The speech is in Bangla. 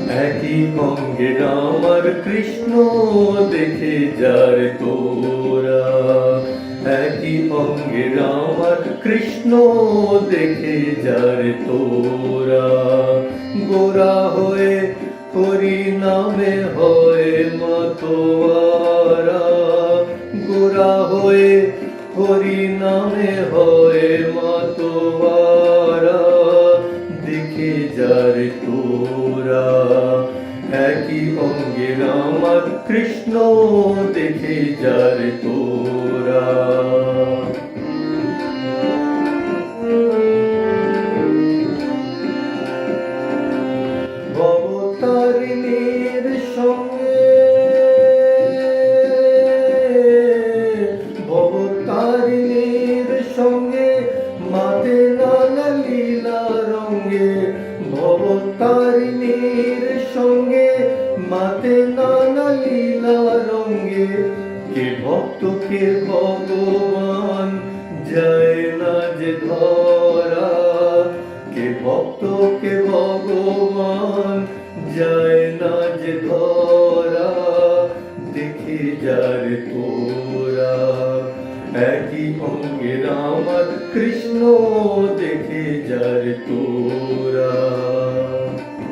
একই অঙ্গে রাম আর কৃষ্ণ দেখে যার তোরা, একই অঙ্গে রাম আর কৃষ্ণ দেখে যার তোরা, গোরা হয়ে হরি নামে হয় মাতোয়ারা, গোরা হয়ে হরি নামে হয় মাতোয়ারা, দেখে যার তোরা, একই অঙ্গে রাম আর কৃষ্ণ দেখে যার তোরা। ভবতারিণীর সঙ্গে, ভবতারিণীর সঙ্গে মাতে নানা লীলা রঙ্গে, ভবতারিণীর সঙ্গে মাতে নানা লীলা রঙ্গে, কে ভক্ত কে ভগবান যায় না যে ধরা, কে ভক্ত কে ভগবান যায় না যে ধরা, দেখে যার তোরা, একই অঙ্গে রাম আর কৃষ্ণ দেখে যার তোরা।